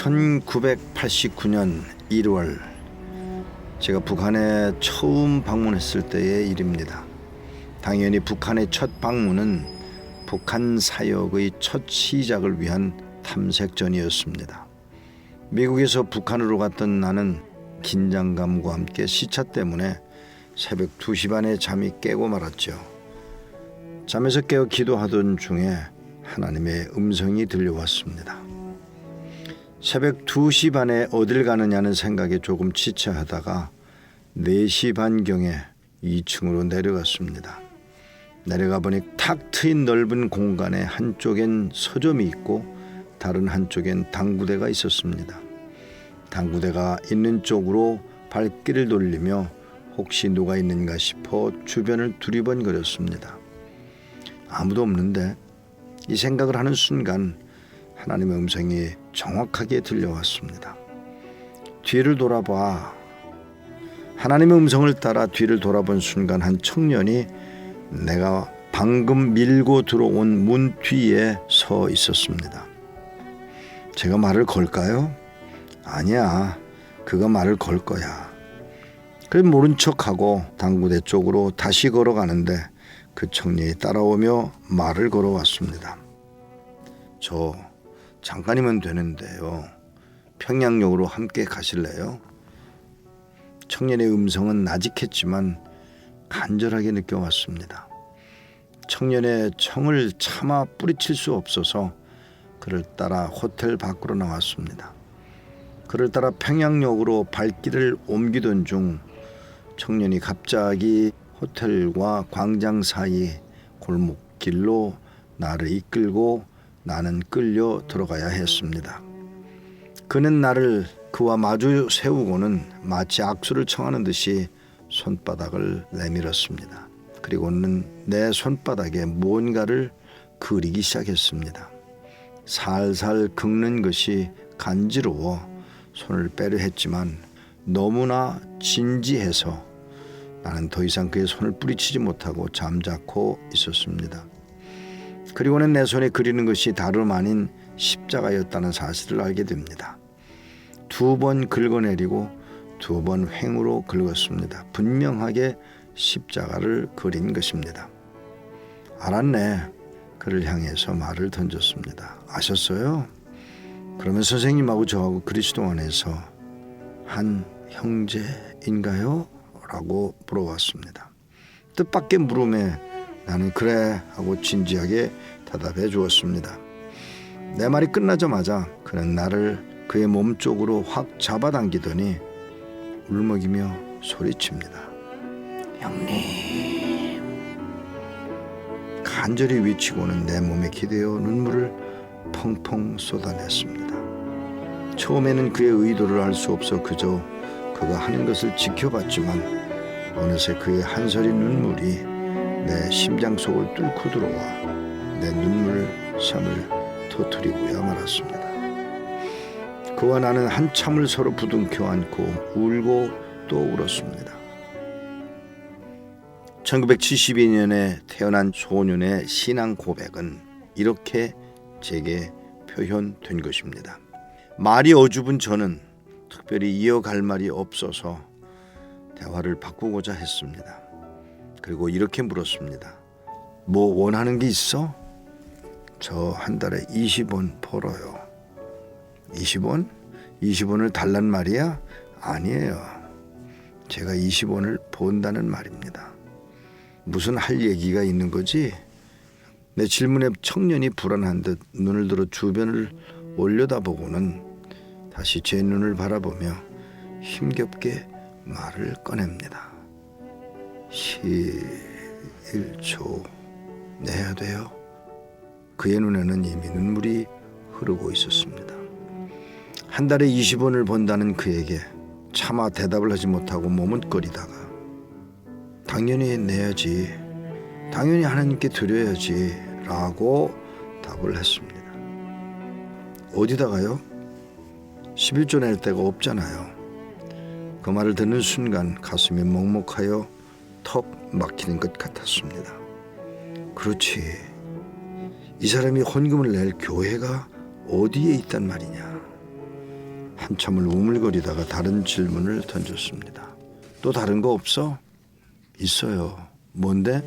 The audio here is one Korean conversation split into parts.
1989년 1월 제가 북한에 처음 방문했을 때의 일입니다. 당연히 북한의 첫 방문은 북한 사역의 첫 시작을 위한 탐색전이었습니다. 미국에서 북한으로 갔던 나는 긴장감과 함께 시차 때문에 새벽 2시 반에 잠이 깨고 말았죠. 잠에서 깨어 기도하던 중에 하나님의 음성이 들려왔습니다. 새벽 2시 반에 어딜 가느냐는 생각에 조금 지체하다가 4시 반경에 2층으로 내려갔습니다. 내려가 보니 탁 트인 넓은 공간에 한쪽엔 서점이 있고 다른 한쪽엔 당구대가 있었습니다. 당구대가 있는 쪽으로 발길을 돌리며 혹시 누가 있는가 싶어 주변을 두리번거렸습니다. 아무도 없는데 이 생각을 하는 순간 하나님의 음성이 정확하게 들려왔습니다. 뒤를 돌아봐. 하나님의 음성을 따라 뒤를 돌아본 순간 한 청년이 내가 방금 밀고 들어온 문 뒤에 서 있었습니다. 제가 말을 걸까요? 아니야, 그가 말을 걸 거야. 그래서 모른 척하고 당구대 쪽으로 다시 걸어가는데 그 청년이 따라오며 말을 걸어왔습니다. 저 잠깐이면 되는데요. 평양역으로 함께 가실래요? 청년의 음성은 나직했지만 간절하게 느껴왔습니다. 청년의 청을 차마 뿌리칠 수 없어서 그를 따라 호텔 밖으로 나왔습니다. 그를 따라 평양역으로 발길을 옮기던 중 청년이 갑자기 호텔과 광장 사이 골목길로 나를 이끌고 나는 끌려 들어가야 했습니다. 그는 나를 그와 마주 세우고는 마치 악수를 청하는 듯이 손바닥을 내밀었습니다. 그리고는 내 손바닥에 뭔가를 그리기 시작했습니다. 살살 긁는 것이 간지러워 손을 빼려 했지만 너무나 진지해서 나는 더 이상 그의 손을 뿌리치지 못하고 잠자코 있었습니다. 그리고는 내 손에 그리는 것이 다름 아닌 십자가였다는 사실을 알게 됩니다. 2번 긁어내리고 2번 횡으로 긁었습니다. 분명하게 십자가를 그린 것입니다. 알았네. 그를 향해서 말을 던졌습니다. 아셨어요? 그러면 선생님하고 저하고 그리스도 안에서 한 형제인가요? 라고 물어봤습니다. 뜻밖의 물음에 나는 그래 하고 진지하게 대답해 주었습니다. 내 말이 끝나자마자 그는 나를 그의 몸 쪽으로 확 잡아당기더니 울먹이며 소리칩니다. 형님. 간절히 외치고는 내 몸에 기대어 눈물을 펑펑 쏟아냈습니다. 처음에는 그의 의도를 알 수 없어 그저 그가 하는 것을 지켜봤지만 어느새 그의 한 서리 눈물이 내 심장 속을 뚫고 들어와 내 눈물샘을 터뜨리고야 말았습니다. 그와 나는 한참을 서로 부둥켜 안고 울고 또 울었습니다. 1972년에 태어난 소년의 신앙 고백은 이렇게 제게 표현된 것입니다. 말이 어줍은 저는 특별히 이어갈 말이 없어서 대화를 바꾸고자 했습니다. 그리고 이렇게 물었습니다. 뭐 원하는 게 있어? 저 한 달에 20원 벌어요. 20원? 20원을 달란 말이야? 아니에요. 제가 20원을 번다는 말입니다. 무슨 할 얘기가 있는 거지? 내 질문에 청년이 불안한 듯 눈을 들어 주변을 올려다보고는 다시 제 눈을 바라보며 힘겹게 말을 꺼냅니다. 1초 내야 돼요. 그의 눈에는 이미 눈물이 흐르고 있었습니다. 한 달에 20원을 번다는 그에게 차마 대답을 하지 못하고 머뭇거리다가 당연히 내야지, 당연히 하나님께 드려야지 라고 답을 했습니다. 어디다가요? 11조 낼 데가 없잖아요. 그 말을 듣는 순간 가슴이 먹먹하여 턱 막히는 것 같았습니다. 그렇지, 이 사람이 헌금을 낼 교회가 어디에 있단 말이냐. 한참을 우물거리다가 다른 질문을 던졌습니다. 또 다른 거 없어? 있어요. 뭔데?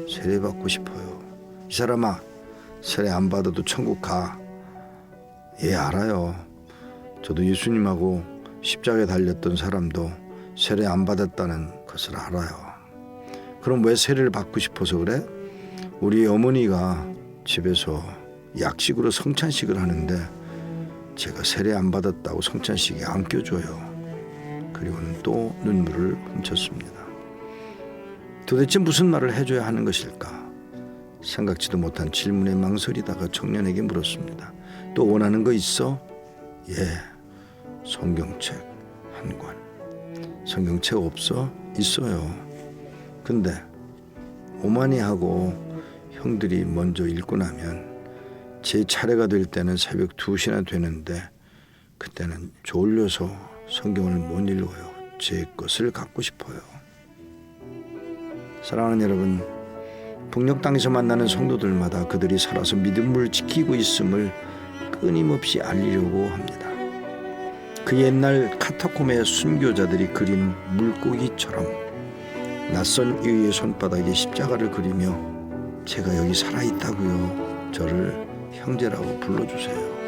세례 받고 싶어요. 이 사람아, 세례 안 받아도 천국 가. 예, 알아요. 저도 예수님하고 십자가에 달렸던 사람도 세례 안 받았다는 것을 알아요. 그럼 왜 세례를 받고 싶어서 그래? 우리 어머니가 집에서 약식으로 성찬식을 하는데 제가 세례 안 받았다고 성찬식에 안 껴줘요. 그리고는 또 눈물을 훔쳤습니다. 도대체 무슨 말을 해줘야 하는 것일까? 생각지도 못한 질문에 망설이다가 청년에게 물었습니다. 또 원하는 거 있어? 예, 성경책 한 권. 성경책 없어? 있어요. 근데 오마니하고 형들이 먼저 읽고 나면 제 차례가 될 때는 새벽 2시나 되는데 그때는 졸려서 성경을 못 읽어요. 제 것을 갖고 싶어요. 사랑하는 여러분, 북녘 땅에서 만나는 성도들마다 그들이 살아서 믿음을 지키고 있음을 끊임없이 알리려고 합니다. 그 옛날 카타콤의 순교자들이 그린 물고기처럼 낯선 이의 손바닥에 십자가를 그리며 제가 여기 살아있다고요. 저를 형제라고 불러주세요.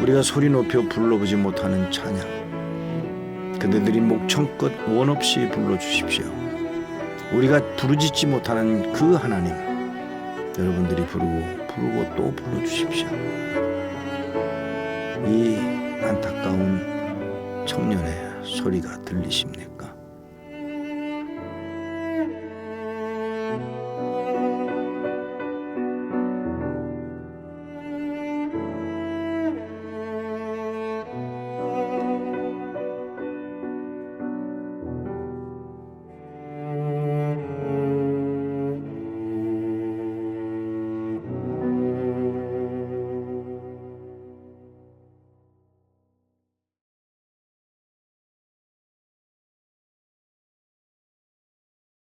우리가 소리 높여 불러보지 못하는 찬양, 그대들이 목청껏 원 없이 불러주십시오. 우리가 부르짖지 못하는 그 하나님, 여러분들이 부르고 또 불러주십시오. 이 안타까운 청년의 소리가 들리십니까?